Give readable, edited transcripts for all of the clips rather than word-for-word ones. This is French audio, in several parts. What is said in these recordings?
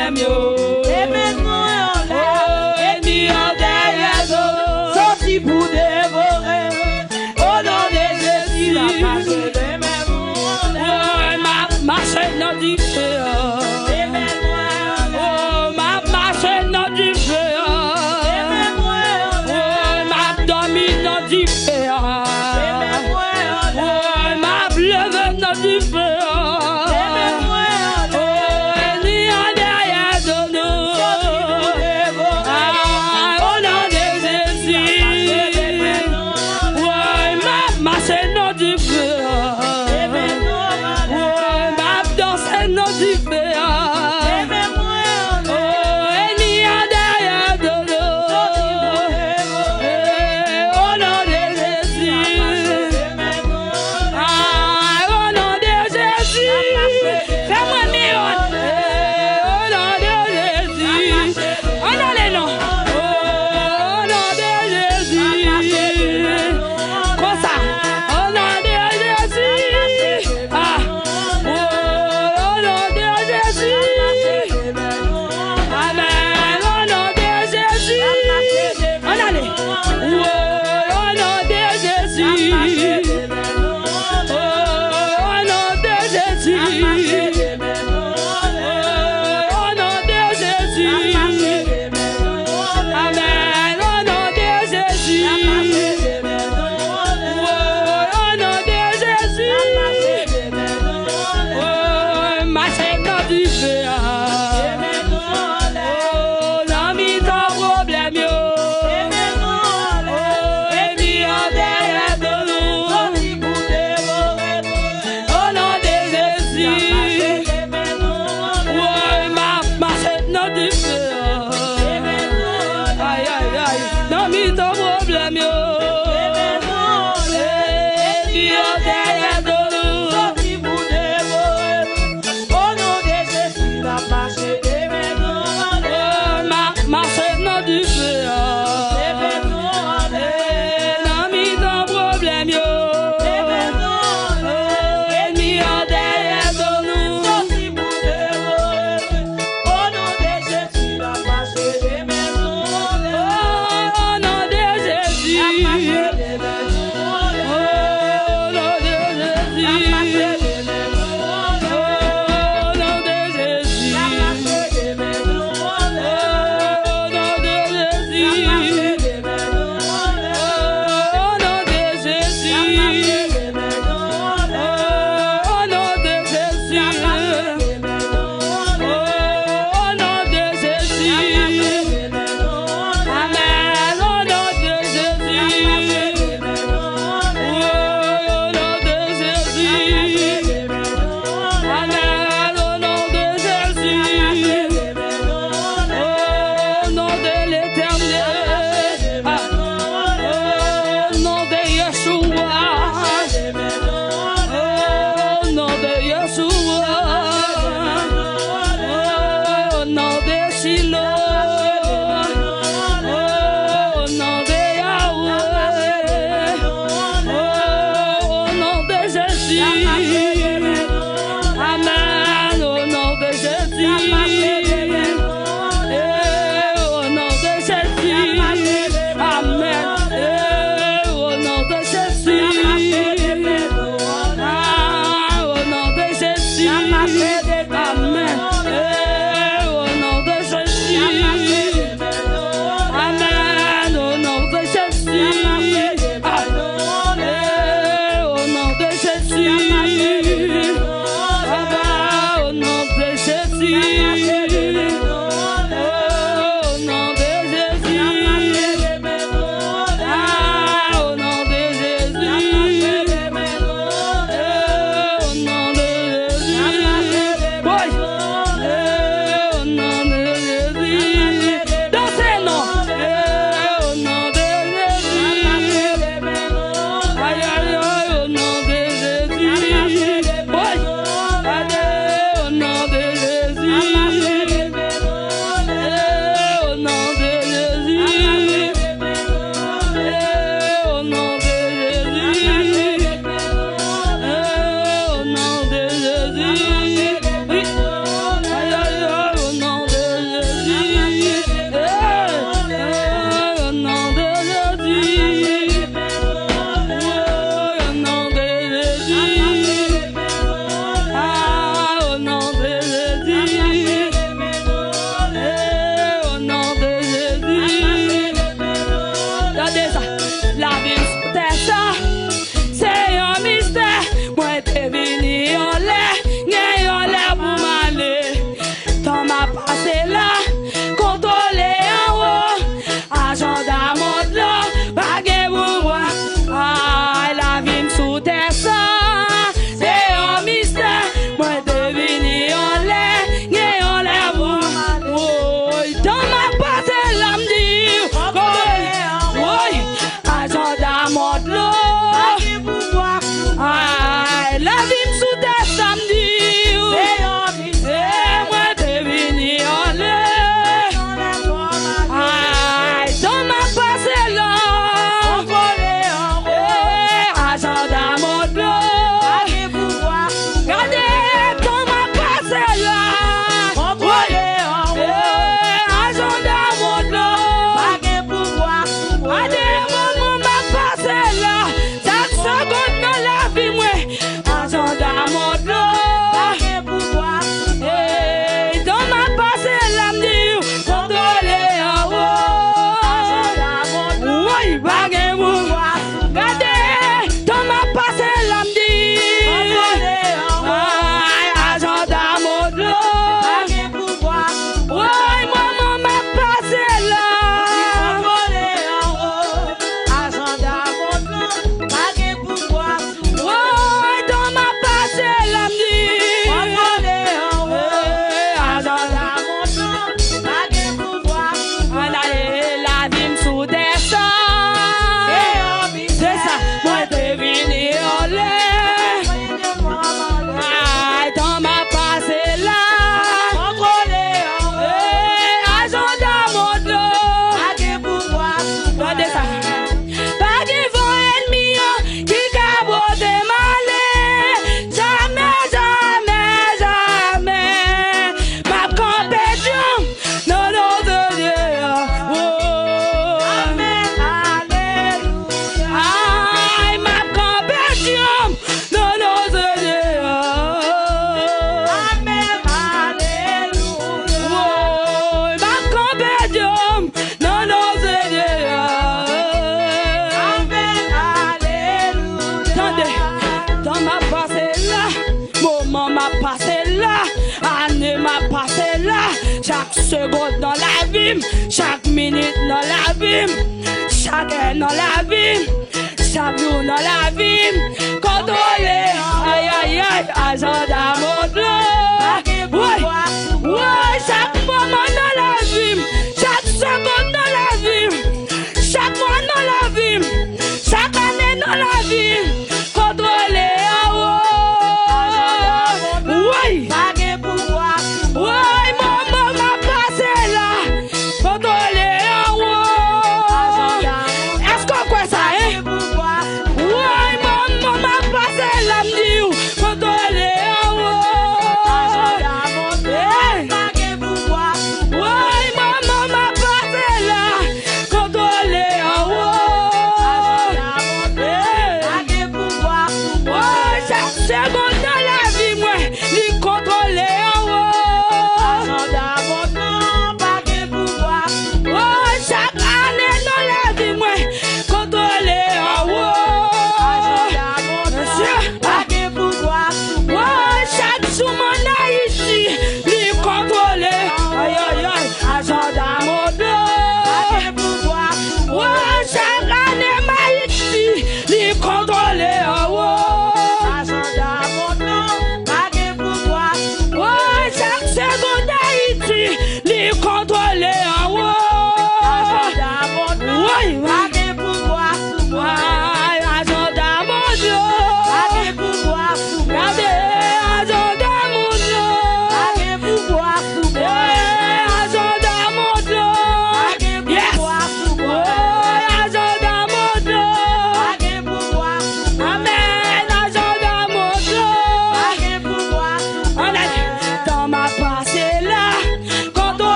problème yo. Et maintenant on l'a, ennemi en derrière nous, sorti pour dévorer. Au nom de Jésus, la marche de mes mots, ma marche non du feu. Oh, ma marche non du feu. Oh, ma dormi non du feu. Oh, ma bleu non du feu. Jésus. chaque seconde dans la vie, chaque minute dans la vie, chaque heure dans la vie, chaque jour dans la vie, contrôler, aïe aïe aïe, agenda mondial. Ouais, chaque moment dans la vie, chaque seconde dans la vie, chaque mois dans la vie, chaque année dans la vie, contrôler, ouais, ouais, maman m'a passé là, contrôler, est-ce qu'on croit ça, hein? Ouais, maman m'a passé là, me dit, contrôler,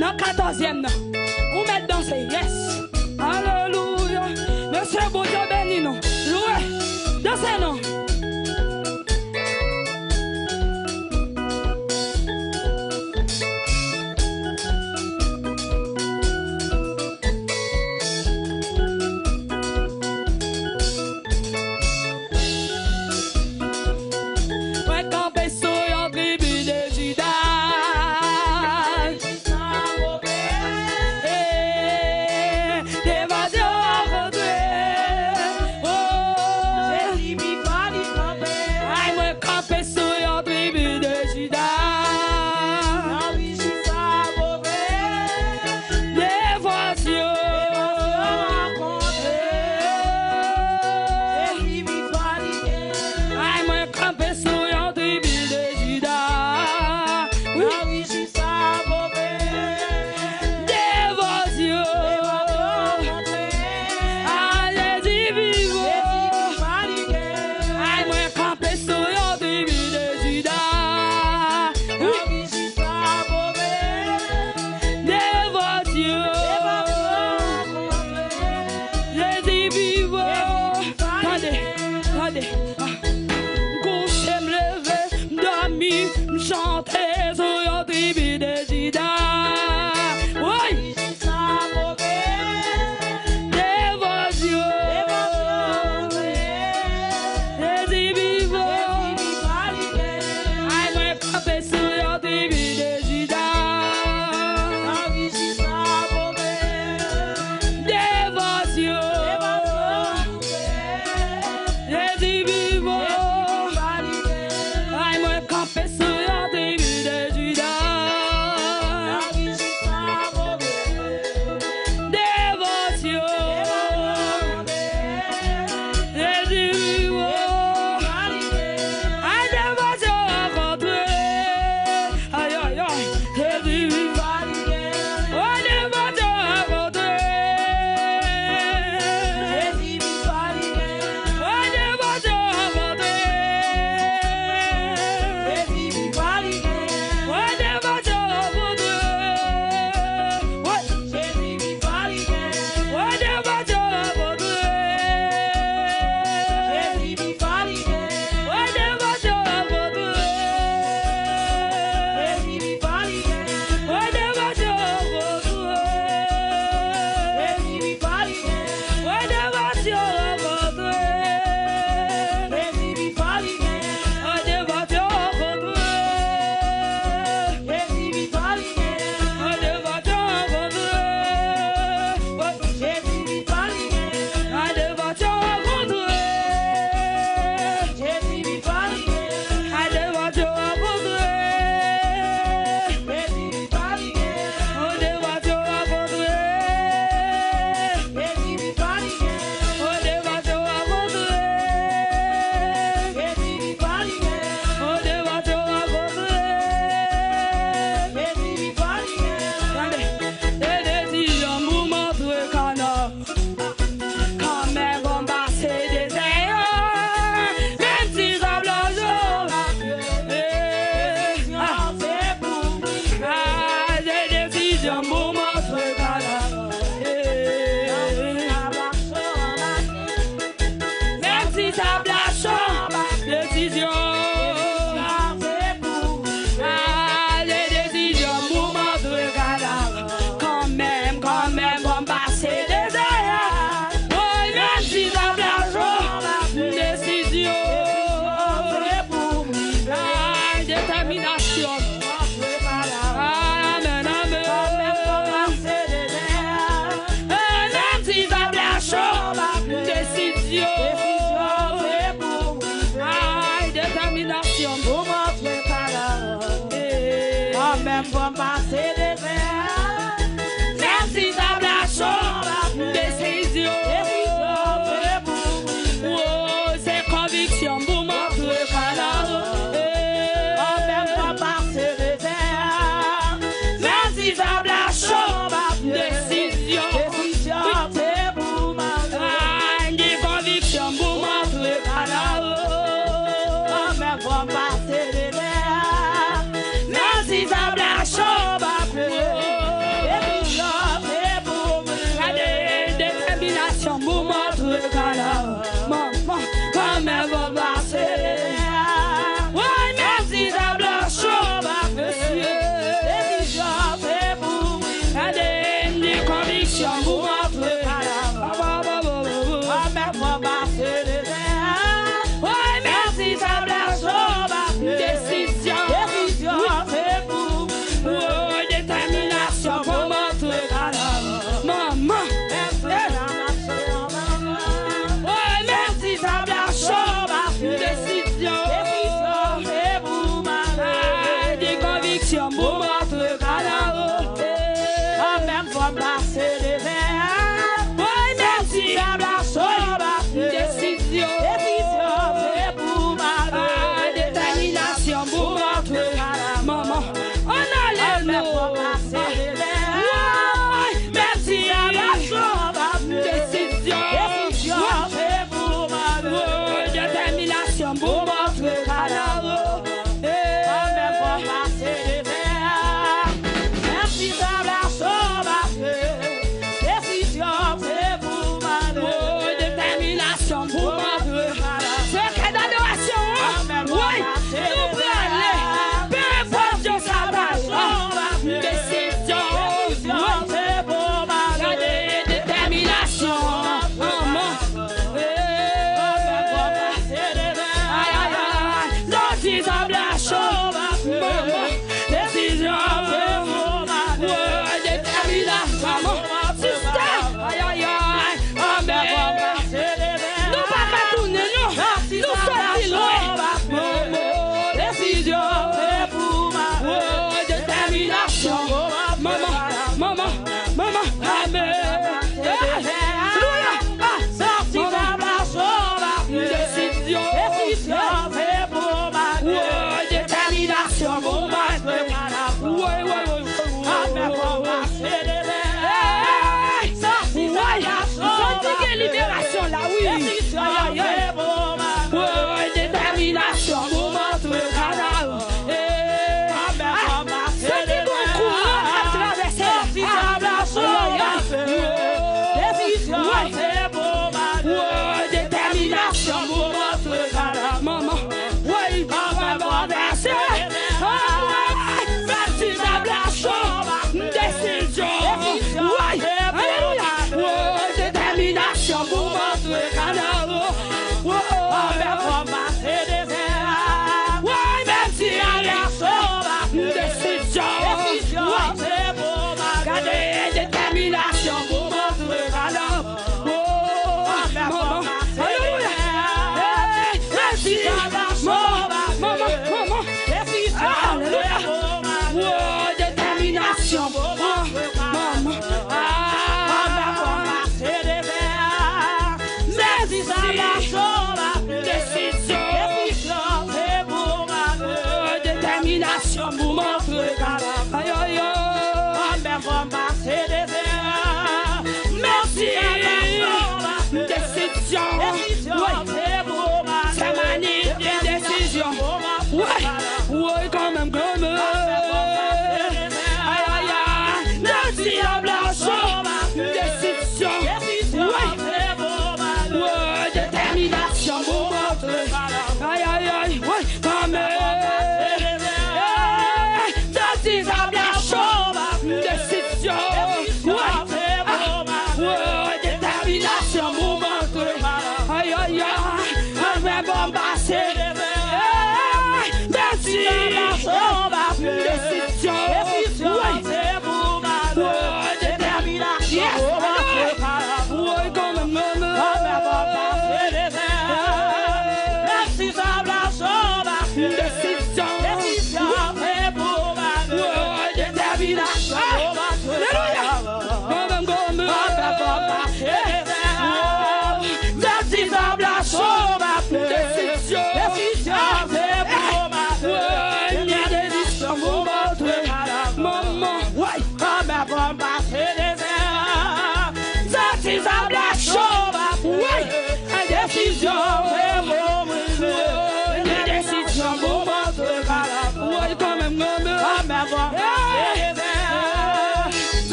dans 14e, vous mettez danser, yes. Alléluia. Monsieur bon Dieu béni, non. Loué, dansez, non. Pessoa détermination. Amen, amen. Même si ça blanche, décision. Détermination. Même pour passer des verres. Même si ça blanche, décision. Oh, c'est conviction pour montrer canard. Même pour passer des verres. Même si ça blanche, décision. C'est pour montrer. Des convictions pour montrer canard. Même pour passer des verres. Même si ça blanche, détermination pour montrer canard. Maman, quand même va passer. Ouais, merci ça blanche, monsieur. Des convictions pour montrer canard. Quand même va passer. Ouais, merci ça blanche, décision. C'est pour détermination pour montrer canard. Maman. Ouais, merci ça blanche, décision. Des convictions pour montrer canard. Même pour passer des verres. Ouais, merci ça blanche, décision. Détermination pour montrer canard. Maman, on a l'air pour passer des verres. Ouais, merci ça blanche, décision. Détermination pour montrer canard. Même pour passer des verres. Merci ça blanche, décision. Détermination pour montrer canard. Secret d'adoration. Oui, nous pouvons aller. Peu importe Dieu s'attache. Décision. Détermination. Libération là, oui. Détermination pour montrer canard. C'est du bon courant à traverser. Détermination pour montrer canard. Maman, oui, maman, verser. Merci la blanche. Décision. Oui, alléluia. Détermination pour montrer canard. Même si décision. Regardez, détermination pour montrer canard. Merci, maman. Alléluia. Détermination pour maman. Détermination pour montrer canard. Aïe aïe aïe. Merci. Décision. Ça manie des décisions. Ouais, quand même. Aïe aïe aïe. Merci la blanche. Décision. Détermination pour montrer. Aïe aïe aïe. Ouais, quand même. Décision. Détermination pour montrer. Aïe aïe aïe. Même bon passer. Merci.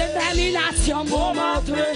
Détermination pour montrer